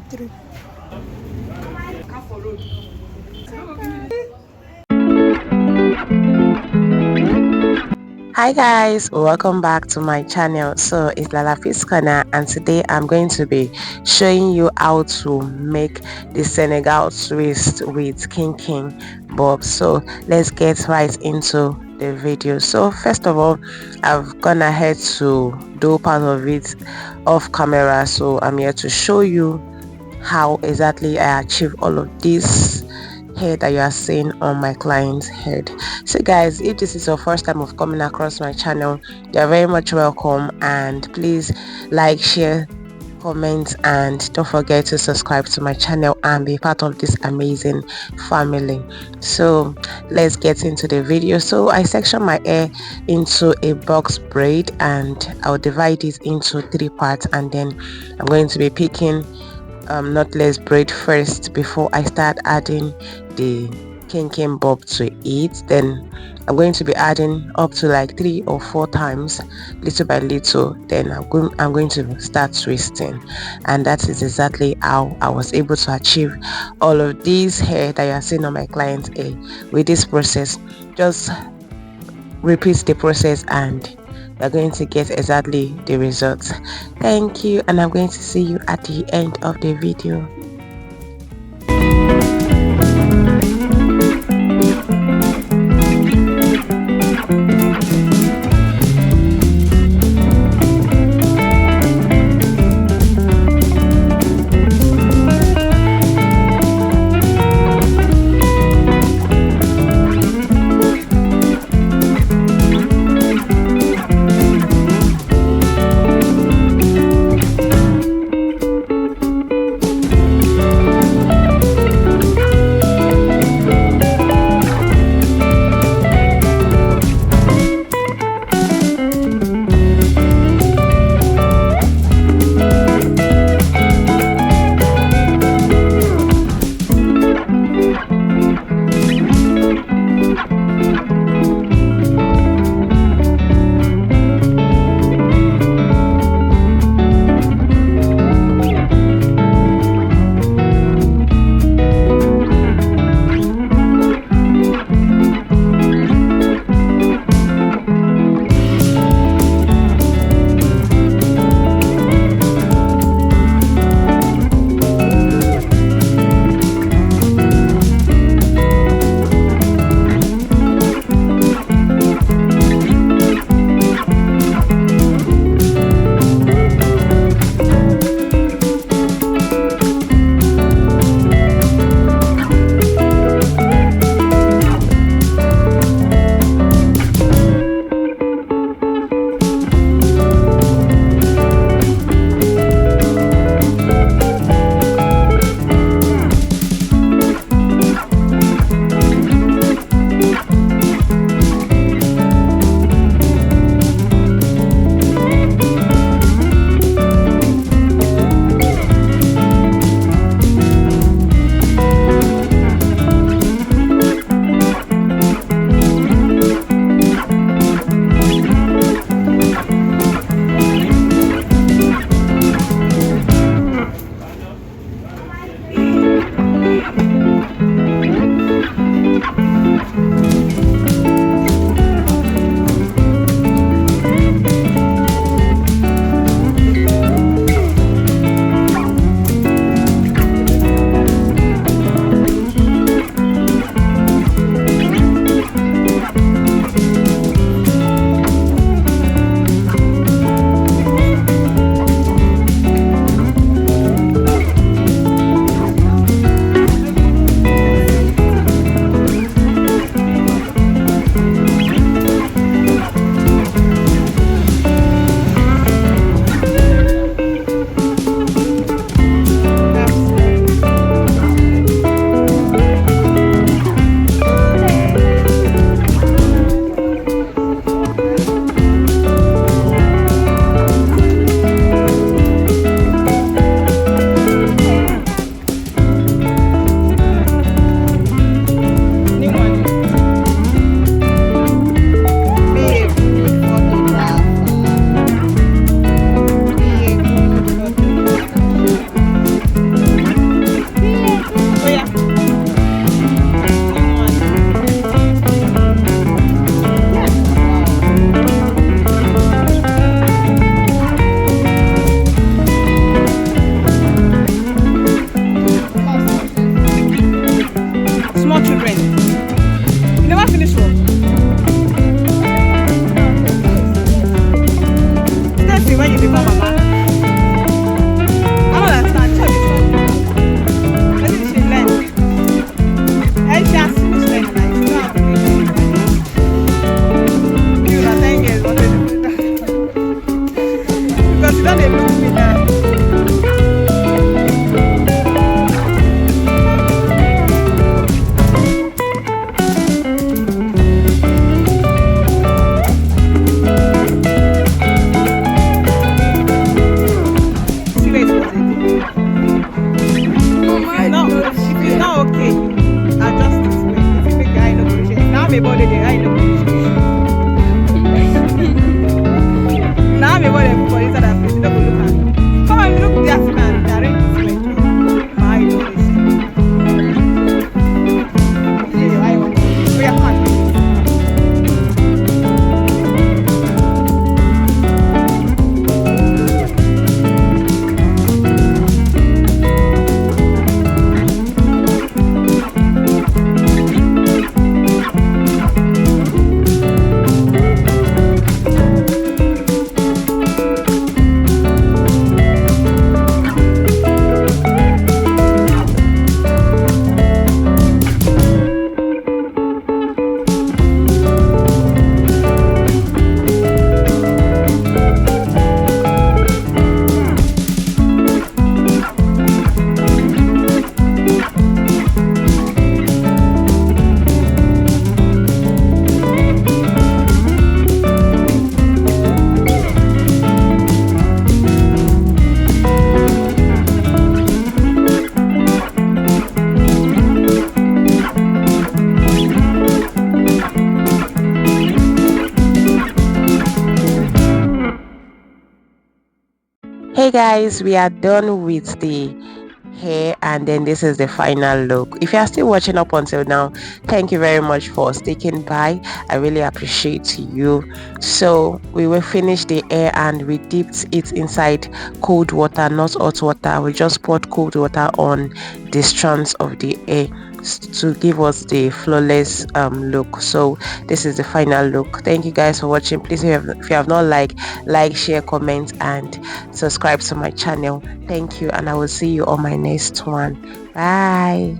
Three. Hi guys, welcome back to my channel. So it's Lalafi's corner, and today I'm going to be showing you how to make the Senegal twist with king bob. So let's get right into the video. So first of all, I've gone ahead to do part of it off camera, so I'm here to show you how exactly I achieve all of this hair that you are seeing on my client's head. So guys, if this is your first time of coming across my channel, you're very much welcome, and please like, share, comment, and don't forget to subscribe to my channel and be part of this amazing family. So let's get into the video. So I section my hair into a box braid, and I'll divide it into 3 parts, and then I'm going to be picking knotless braid first before I start adding the king bob to it. Then I'm going to be adding up to like 3 or 4 times, little by little. Then I'm going to start twisting, and that is exactly how I was able to achieve all of these hair that you are seeing on my client's hair. With this process, just repeat the process and you're going to get exactly the results. Thank you, and I'm going to see you at the end of the video. become mama. I don't understand. This one is not good. What did she learn? And she has finished learning and she know how to do it. You are 10 years, what did you do that? Because you don't even look me now. See where it was again. No, if it's not okay, you adjust this way. If you make your eye no go shake. Now my body the eye no go shake. Now my body for inside that place, you no go look at me. Come and look there for me and arrange this way. My eye no dey shake. See your eye wan go. Oh yeah, come and do this. Hey guys, we are done with the hair and then this is the final look. If you are still watching up until now, thank you very much for sticking by. I really appreciate you. So we will finish the hair and we dipped it inside cold water, not hot water. We just poured cold water on the strands of the hair to give us the flawless look. So this is the final look. Thank you guys for watching. Please, if you have not like, share, comment and subscribe to my channel. Thank you, and I will see you on my next one. Bye.